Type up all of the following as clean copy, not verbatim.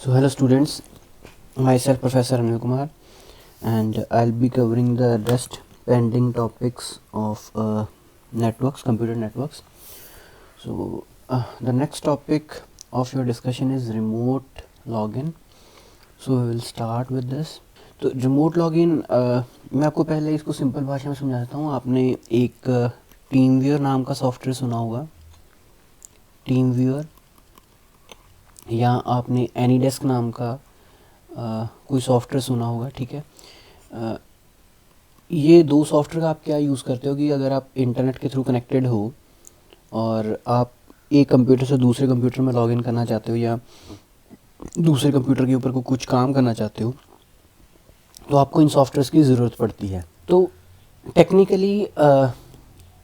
So hello students, myself Professor Anil Kumar, and I'll be covering the rest pending topics of networks, computer networks. So the next topic of your discussion is remote login. So we will start with this. तो remote login मैं आपको पहले इसको simple भाषा में समझा देता हूँ. आपने एक टीम व्यूअर नाम का सॉफ्टवेयर सुना होगा, टीम व्यूअर, या आपने एनीडेस्क नाम का कोई सॉफ्टवेयर सुना होगा. ठीक है, ये दो सॉफ्टवेयर का आप क्या यूज़ करते हो कि अगर आप इंटरनेट के थ्रू कनेक्टेड हो और आप एक कंप्यूटर से दूसरे कंप्यूटर में लॉगिन करना चाहते हो या दूसरे कंप्यूटर के ऊपर को कुछ काम करना चाहते हो, तो आपको इन सॉफ्टवेयर्स की ज़रूरत पड़ती है. तो टेक्निकली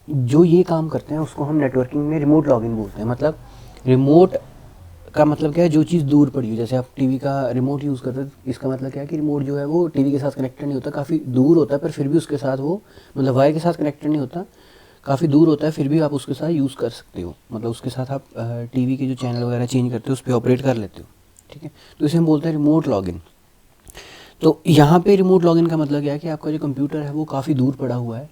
जो ये काम करते हैं उसको हम नेटवर्किंग में रिमोट लॉगिन बोलते हैं. मतलब रिमोट का मतलब क्या है, जो चीज़ दूर पड़ी हो. जैसे आप टीवी का रिमोट यूज़ करते हो, इसका मतलब क्या है कि रिमोट जो है वो टीवी के साथ कनेक्टेड नहीं होता, काफ़ी दूर होता है, पर फिर भी उसके साथ वो मतलब वायर के साथ कनेक्टेड नहीं होता, काफ़ी दूर होता है, फिर भी आप उसके साथ यूज़ कर सकते हो. मतलब उसके साथ आप टीवी के जो चैनल वगैरह चेंज करते हो उस पर ऑपरेट कर लेते हो. ठीक है, तो इसे हम बोलते हैं रिमोट लॉगिन. तो यहाँ पे रिमोट लॉगिन का मतलब क्या है कि आपका जो कंप्यूटर है वो काफ़ी दूर पड़ा हुआ है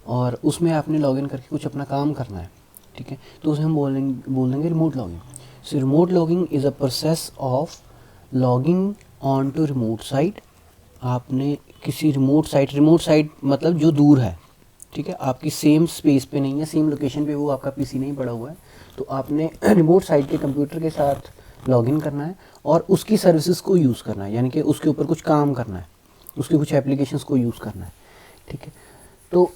और उसमें आपने लॉगिन करके कुछ अपना काम करना है. ठीक है, तो उसे हम बोल देंगे remote login. So remote logging is a process of logging on to remote site. आपने किसी रिमोट साइट मतलब जो दूर है. ठीक है, आपकी सेम स्पेस पे नहीं है, सेम लोकेशन पे वो आपका पीसी नहीं पड़ा हुआ है, तो आपने रिमोट साइट के कंप्यूटर के साथ लॉगिन करना है और उसकी सर्विसेज को यूज़ करना है, यानी कि उसके ऊपर कुछ काम करना है, उसके कुछ एप्लीकेशंस को यूज़ करना है. ठीक है, तो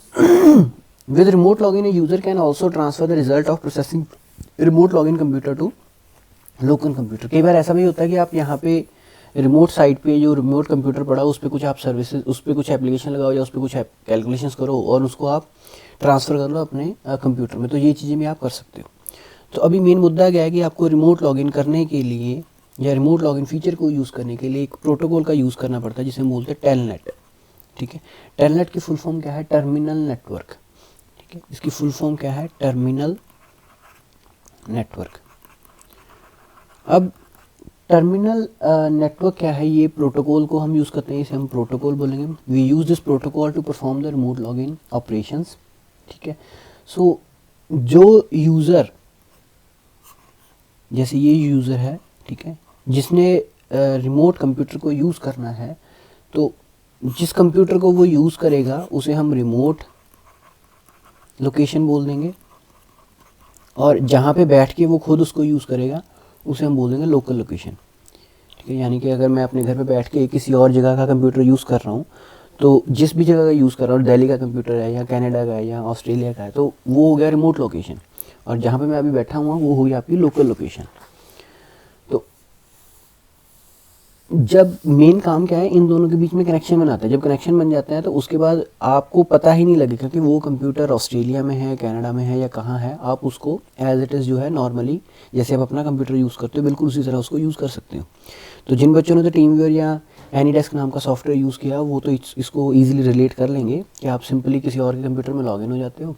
with remote login a user can also transfer the result of processing remote login computer to local computer. कई बार ऐसा भी होता है कि आप यहाँ पे रिमोट साइट पे जो रिमोट कंप्यूटर पड़ा उस पर कुछ आप सर्विसेज, उस पर कुछ एप्लीकेशन लगाओ या उस पर कुछ कैलकुलेशंस करो और उसको आप ट्रांसफ़र कर लो अपने कंप्यूटर में. तो ये चीज़ें भी आप कर सकते हो. तो अभी मेन मुद्दा क्या है कि आपको रिमोट लॉगिन करने के लिए या रिमोट लॉगिन फीचर को यूज़ करने के लिए एक प्रोटोकॉल का यूज़ करना पड़ता है जिसे हम बोलते हैं टेलनेट. ठीक है, टेलनेट की फुल फॉर्म क्या है? Terminal network. ठीक है, इसकी फुल फॉर्म क्या है? Terminal network. अब टर्मिनल नेटवर्क क्या है? ये प्रोटोकॉल को हम यूज़ करते हैं, इसे हम प्रोटोकॉल बोलेंगे. We use this protocol to perform the remote login operations. ठीक है, सो जो यूज़र, जैसे ये यूज़र है, ठीक है, जिसने रिमोट कंप्यूटर को यूज़ करना है, तो जिस कंप्यूटर को वो यूज़ करेगा उसे हम रिमोट लोकेशन बोल देंगे और जहाँ पे बैठ के वो खुद उसको यूज़ करेगा उसे हम बोल देंगे लोकल लोकेशन. ठीक है, यानी कि अगर मैं अपने घर पे बैठ के किसी और जगह का कंप्यूटर यूज़ कर रहा हूँ, तो जिस भी जगह का यूज़ कर रहा हूँ, दिल्ली का कंप्यूटर है या कनाडा का है या ऑस्ट्रेलिया का है, तो वो हो गया रिमोट लोकेशन, और जहाँ पे मैं अभी बैठा हुआ वो हो गया आपकी लोकल लोकेशन. तो जब मेन काम क्या है, इन दोनों के बीच में कनेक्शन बनाता है. जब कनेक्शन बन जाता है तो उसके बाद आपको पता ही नहीं लगेगा कि वो कंप्यूटर ऑस्ट्रेलिया में है, कनाडा में है या कहाँ है. आप उसको एज इट इज़ जो है नॉर्मली जैसे आप अपना कंप्यूटर यूज़ करते हो बिल्कुल उसी तरह उसको यूज़ कर सकते हो. तो जिन बच्चों ने तो टीम व्यूअर या एनीडेस्क नाम का सॉफ्टवेयर यूज़ किया वो तो इसको ईजिली रिलेट कर लेंगे कि आप सिंपली किसी और के कंप्यूटर में लॉगिन हो जाते हो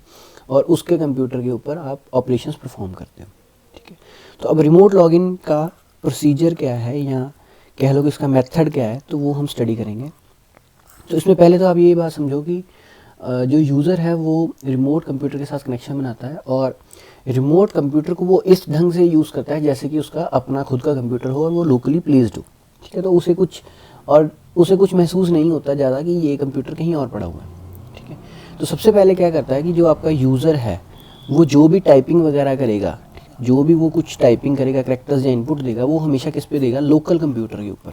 और उसके कंप्यूटर के ऊपर आप ऑपरेशंस परफॉर्म करते हो. ठीक है, तो अब रिमोट लॉगिन का प्रोसीजर क्या है या कह लो कि इसका मेथड क्या है, तो वो हम स्टडी करेंगे. तो इसमें पहले तो आप ये बात समझो कि जो यूज़र है वो रिमोट कंप्यूटर के साथ कनेक्शन बनाता है और रिमोट कंप्यूटर को वो इस ढंग से यूज़ करता है जैसे कि उसका अपना खुद का कंप्यूटर हो और वो लोकली प्लेस्ड हो. ठीक है, तो उसे कुछ महसूस नहीं होता ज़्यादा कि ये कंप्यूटर कहीं और पड़ा हुआ है. ठीक है, तो सबसे पहले क्या करता है कि जो आपका यूज़र है वो जो भी टाइपिंग वगैरह करेगा, जो भी वो कुछ टाइपिंग करेगा, कैरेक्टर्स या इनपुट देगा, वो हमेशा किस पे देगा? लोकल कंप्यूटर के ऊपर.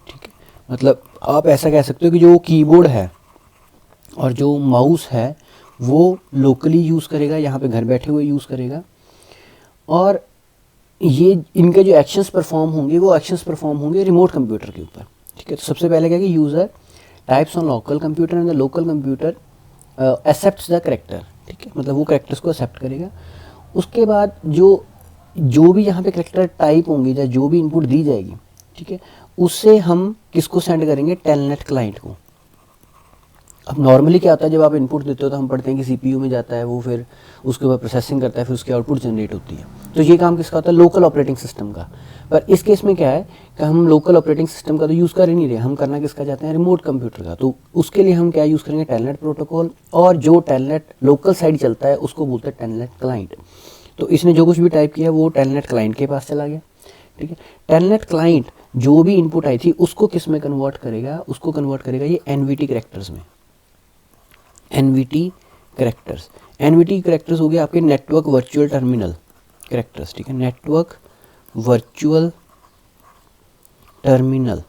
ठीक है, मतलब आप ऐसा कह सकते हो कि जो कीबोर्ड है और जो माउस है वो लोकली यूज़ करेगा, यहाँ पे घर बैठे हुए यूज़ करेगा, और ये इनके जो एक्शंस परफॉर्म होंगे वो एक्शंस परफॉर्म होंगे रिमोट कंप्यूटर के ऊपर. ठीक है, तो सबसे पहले क्या कि user types on local computer and the local computer accepts the character. ठीक है, मतलब वो करेक्टर्स को एक्सेप्ट करेगा. उसके बाद जो भी यहाँ पे करेक्टर टाइप होंगे या जो भी इनपुट दी जाएगी, ठीक है, उससे हम किसको सेंड करेंगे? टेलनेट क्लाइंट को. अब नॉर्मली क्या होता है, जब आप इनपुट देते हो तो हम पढ़ते हैं कि सीपीयू में जाता है वो, फिर उसके बाद प्रोसेसिंग करता है, फिर उसकी आउटपुट जनरेट होती है। तो ये काम किसका होता है? लोकल ऑपरेटिंग सिस्टम का। पर इस केस में क्या है कि हम लोकल ऑपरेटिंग सिस्टम का तो यूज़ कर ही नहीं रहे, हम करना किसका चाहते हैं? रिमोट कंप्यूटर का। तो उसके लिए हम क्या यूज़ करेंगे? Telnet protocol. और जो टेलनेट लोकल साइड चलता है उसको बोलते हैं टेलनेट क्लाइंट। तो इसने जो कुछ भी टाइप किया वो टेलनेट क्लाइंट के पास चला गया, ठीक है। टेलनेट क्लाइंट जो भी इनपुट आई थी उसको किस में कन्वर्ट करेगा? उसको कन्वर्ट करेगा ये एनवीटी कैरेक्टर्स में। एनवीटी कैरेक्टर्स, एनवीटी कैरेक्टर्स हो गया आपके नेटवर्क वर्चुअल टर्मिनल कैरेक्टर्स, ठीक है। नेटवर्क वर्चुअल टर्मिनल,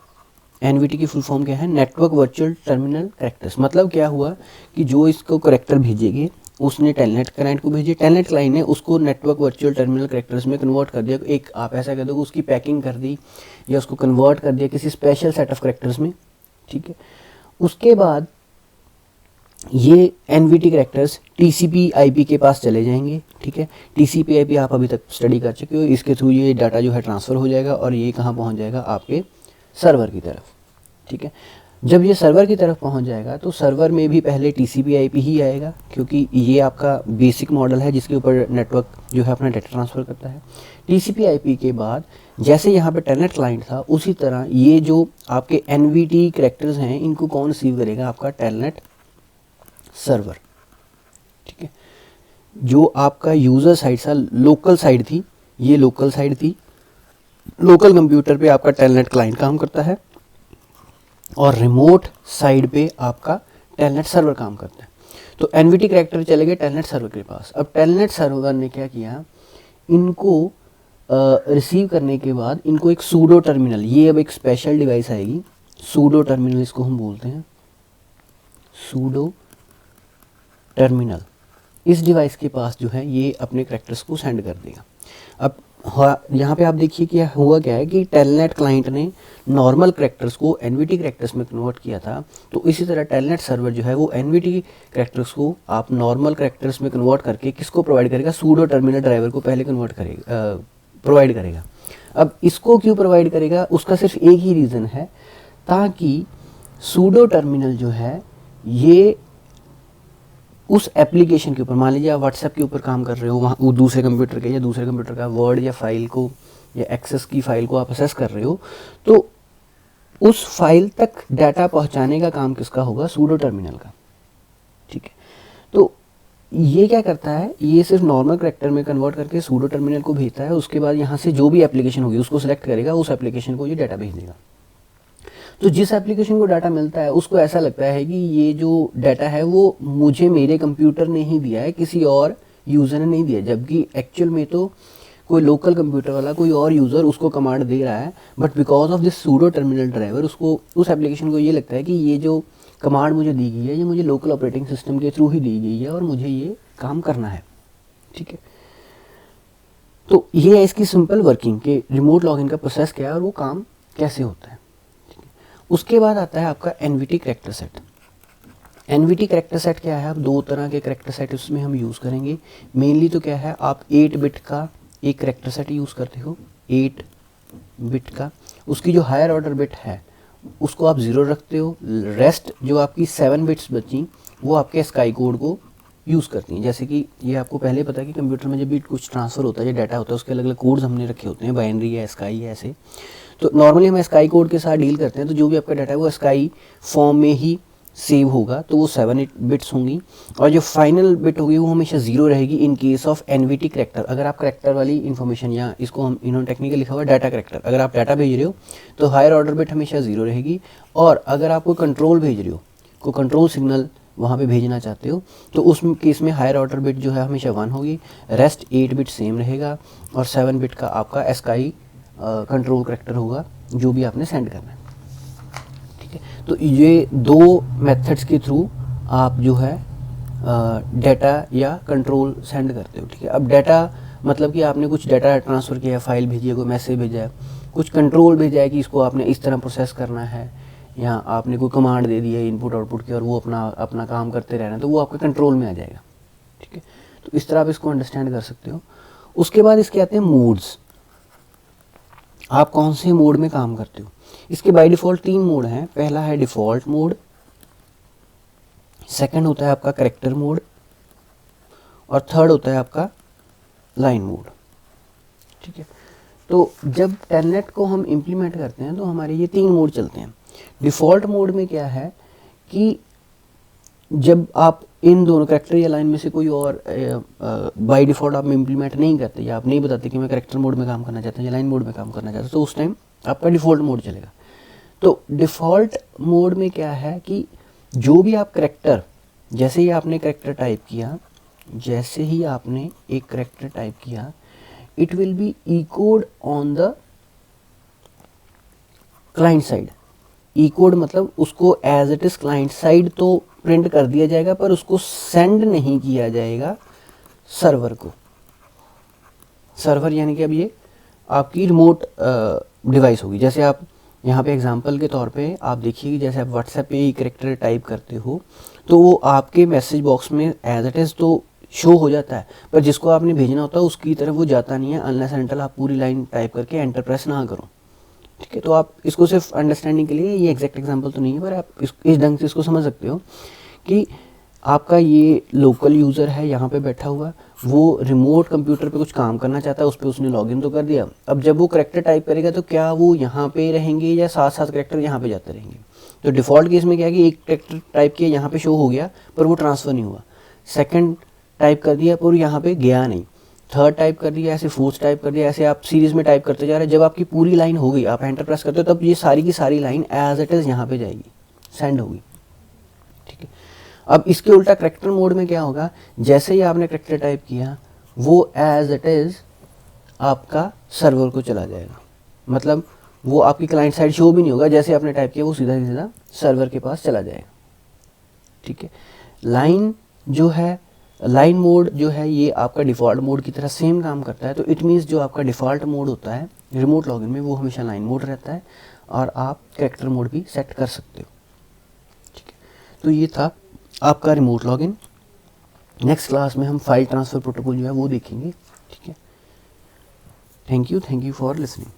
एनवीटी की फुल फॉर्म क्या है? Network virtual terminal characters. मतलब क्या हुआ कि जो इसको कैरेक्टर भेजेंगे उसने टेलनेट क्लाइंट को भेजे, टेलनेट क्लाइंट ने उसको नेटवर्क वर्चुअल टर्मिनल कैरेक्टर्स में कन्वर्ट कर दिया। एक आप ऐसा कह दो उसकी पैकिंग कर दी या उसको कन्वर्ट कर दिया किसी स्पेशल सेट ऑफ कैरेक्टर्स में, ठीक है। उसके बाद ये एनवीटी कैरेक्टर्स टीसीपी आईपी के पास चले जाएंगे, ठीक है। टीसीपी आईपी आप अभी तक स्टडी कर चुके हो, इसके थ्रू ये डाटा जो है ट्रांसफ़र हो जाएगा और ये कहाँ पहुँच जाएगा? आपके सर्वर की तरफ, ठीक है। जब ये सर्वर की तरफ पहुंच जाएगा तो सर्वर में भी पहले टीसीपी आईपी ही आएगा, क्योंकि ये आपका बेसिक मॉडल है जिसके ऊपर नेटवर्क जो है अपना डाटा ट्रांसफ़र करता है। टीसीपी आईपी के बाद जैसे यहाँ पे टेलनेट क्लाइंट था, उसी तरह ये जो आपके एनवीटी कैरेक्टर्स हैं इनको कौन रिसीव करेगा? आपका टेलनेट सर्वर, ठीक है। जो आपका यूज़र साइड सा लोकल साइड थी, ये लोकल साइड थी, लोकल कंप्यूटर पे आपका टेलनेट क्लाइंट काम करता है और रिमोट साइड पे आपका टेलनेट सर्वर काम करता है। तो एनवीटी कैरेक्टर चले गए टेलनेट सर्वर के पास। अब टेलनेट सर्वर ने क्या किया? इनको रिसीव करने के बाद इनको एक सूडो टर्मिनल, ये अब एक स्पेशल डिवाइस आएगी, सूडो टर्मिनल इसको हम बोलते हैं, सूडो टर्मिनल। इस डिवाइस के पास जो है ये अपने कैरेक्टर्स को सेंड कर देगा। अब यहाँ पे आप देखिए कि हुआ क्या है कि टेलनेट क्लाइंट ने नॉर्मल कैरेक्टर्स को एनवीटी कैरेक्टर्स में कन्वर्ट किया था, तो इसी तरह टेलनेट सर्वर जो है वो एनवीटी कैरेक्टर्स को आप नॉर्मल कैरेक्टर्स में कन्वर्ट करके किसको प्रोवाइड करेगा? सूडो टर्मिनल ड्राइवर को पहले कन्वर्ट करेगा, प्रोवाइड करेगा। अब इसको क्यों प्रोवाइड करेगा? उसका सिर्फ एक ही रीज़न है, ताकि सूडो टर्मिनल जो है ये उस एप्लीकेशन के ऊपर, मान लीजिए आप व्हाट्सएप के ऊपर काम कर रहे हो, वहाँ वो दूसरे कंप्यूटर के या दूसरे कंप्यूटर का वर्ड या फाइल को या एक्सेस की फाइल को आप असेस कर रहे हो, तो उस फाइल तक डाटा पहुँचाने का काम किसका होगा? सूडो टर्मिनल का, ठीक है। तो ये क्या करता है? ये सिर्फ नॉर्मल कैरेक्टर में कन्वर्ट करके सूडो टर्मिनल को भेजता है, उसके बाद यहाँ से जो भी एप्लीकेशन होगी उसको सेलेक्ट करेगा, उस एप्लीकेशन को ये डाटा भेज देगा। तो जिस एप्लीकेशन को डाटा मिलता है उसको ऐसा लगता है कि ये जो डाटा है वो मुझे मेरे कंप्यूटर ने ही दिया है, किसी और यूज़र ने नहीं दिया, जबकि एक्चुअल में तो कोई लोकल कंप्यूटर वाला कोई और यूज़र उसको कमांड दे रहा है, but because of this pseudo terminal driver उसको, उस एप्लीकेशन को ये लगता है कि ये जो कमांड मुझे दी गई है ये मुझे लोकल ऑपरेटिंग सिस्टम के थ्रू ही दी गई है और मुझे ये काम करना है, ठीक है। तो ये है इसकी सिंपल वर्किंग कि रिमोट लॉगिन का प्रोसेस क्या है और वो काम कैसे होता है। उसके बाद आता है आपका NVT character set. NVT character set क्या है? आप दो तरह के कैरेक्टर सेट उसमें हम यूज़ करेंगे। मेनली तो क्या है, आप 8 बिट का एक कैरेक्टर सेट यूज़ करते हो, 8 बिट का। उसकी जो हायर ऑर्डर बिट है उसको आप 0 रखते हो, रेस्ट जो आपकी 7 बिट्स बची वो आपके स्काई कोड को यूज़ करती हैं। जैसे कि ये आपको पहले पता है कि कंप्यूटर में जब भी कुछ ट्रांसफ़र होता है या डाटा होता है उसके अलग अलग कोड्स हमने रखे होते हैं, बाइनरी है, स्काई है, ऐसे। तो नॉर्मली हम स्काई कोड के साथ डील करते हैं, तो जो भी आपका डाटा है वो स्काई फॉर्म में ही सेव होगा, तो वो 7 बिट्स होंगी और जो फाइनल बिट होगी वो हमेशा 0 रहेगी in case of NVT character. अगर आप कैरेक्टर वाली इन्फॉर्मेशन, या इसको हम इन्होंने टेक्निकल लिखा हुआ है डाटा कैरेक्टर, अगर आप डाटा भेज रहे हो तो हायर ऑर्डर बिट हमेशा 0 रहेगी, और अगर आप कोई कंट्रोल भेज रहे हो, कोई कंट्रोल सिग्नल वहाँ पे भेजना चाहते हो, तो उस केस में हायर ऑर्डर बिट जो है हमेशा 1 होगी, रेस्ट 8 बिट सेम रहेगा और 7 बिट का आपका स्काई कंट्रोल कैरेक्टर होगा जो भी आपने सेंड करना है, ठीक है। तो ये दो मेथड्स के थ्रू आप जो है डाटा या कंट्रोल सेंड करते हो, ठीक है। अब डाटा मतलब कि आपने कुछ डाटा ट्रांसफ़र किया है, फाइल भेजी है, कोई मैसेज भेजा है, कुछ कंट्रोल भेजा है कि इसको आपने इस तरह प्रोसेस करना है, या आपने कोई कमांड दे दी है इनपुट आउटपुट की और वो अपना काम करते रहना है, तो वो आपके कंट्रोल में आ जाएगा, ठीक है। तो इस तरह आप इसको अंडरस्टैंड कर सकते हो। उसके बाद इसके आते हैं मोड्स। आप कौन से मोड में काम करते हो? इसके बाय डिफ़ॉल्ट 3 मोड हैं। पहला है डिफ़ॉल्ट मोड, सेकंड होता है आपका करेक्टर मोड, और थर्ड होता है आपका लाइन मोड। ठीक है, तो जब टेलनेट को हम इम्प्लीमेंट करते हैं तो हमारे ये 3 मोड चलते हैं। डिफ़ॉल्ट मोड में क्या है कि जब आप इन दोनों करेक्टर या लाइन में से कोई और बाय डिफ़ॉल्ट आप इम्प्लीमेंट नहीं करते, या आप नहीं बताते कि मैं करेक्टर मोड में काम करना चाहता हूँ या लाइन मोड में काम करना चाहता हूँ, तो उस टाइम आपका डिफ़ॉल्ट मोड चलेगा। तो डिफ़ॉल्ट मोड में क्या है कि जो भी आप करेक्टर, जैसे ही आपने करेक्टर टाइप किया, जैसे ही आपने एक करेक्टर टाइप किया, it will be echoed on the client side. Echoed मतलब उसको as it is client side तो प्रिंट कर दिया जाएगा, पर उसको सेंड नहीं किया जाएगा सर्वर को। सर्वर यानी कि अब ये आपकी रिमोट डिवाइस होगी। जैसे आप यहाँ पे एग्जांपल के तौर पे आप देखिए कि जैसे आप व्हाट्सएप पे कैरेक्टर टाइप करते हो तो वो आपके मैसेज बॉक्स में एज इट इज़ तो शो हो जाता है, पर जिसको आपने भेजना होता है उसकी तरफ वो जाता नहीं है अनलेस अनटिल आप पूरी लाइन टाइप करके एंटर प्रेस ना करो। ठीक है, तो आप इसको सिर्फ अंडरस्टैंडिंग के लिए, ये एग्जैक्ट एग्जांपल तो नहीं है, पर आप इस ढंग से इसको समझ सकते हो कि आपका ये लोकल यूज़र है यहाँ पे बैठा हुआ, वो रिमोट कंप्यूटर पे कुछ काम करना चाहता है, उस पर उसने लॉगिन तो कर दिया। अब जब वो करेक्टर टाइप करेगा तो क्या वो यहाँ पे रहेंगे या साथ साथ करेक्टर यहाँ पे जाते रहेंगे? तो डिफ़ॉल्ट केस में क्या है कि एक करेक्टर टाइप किया यहाँ पे शो हो गया पर वो ट्रांसफ़र नहीं हुआ, सेकेंड टाइप कर दिया पर यहाँ पे गया नहीं, थर्ड टाइप कर दिया, ऐसे फोर्थ टाइप कर दिया, ऐसे आप सीरीज़ में टाइप करते जा रहे हैं। जब आपकी पूरी लाइन हो गई, आप एंटर प्रेस करते हो, तब ये सारी की सारी लाइन एज इट इज़ यहाँ पे जाएगी, सेंड होगी। ठीक है, अब इसके उल्टा करेक्टर मोड में क्या होगा, जैसे ही आपने करेक्टर टाइप किया वो एज इट इज़ आपका सर्वर को चला जाएगा, मतलब वो आपकी क्लाइंट साइड शो भी नहीं होगा, जैसे आपने टाइप किया वो सीधा सीधा सर्वर के पास चला जाएगा। ठीक है, लाइन जो है, लाइन मोड जो है ये आपका डिफ़ॉल्ट मोड की तरह सेम काम करता है। तो इट मीन्स जो आपका डिफ़ॉल्ट मोड होता है रिमोट लॉगिन में वो हमेशा लाइन मोड रहता है, और आप करेक्टर मोड भी सेट कर सकते हो। ठीक है, तो ये था आपका रिमोट लॉगिन। नेक्स्ट क्लास में हम फाइल ट्रांसफ़र प्रोटोकॉल जो है वो देखेंगे। ठीक है, थैंक यू फॉर लिसनिंग।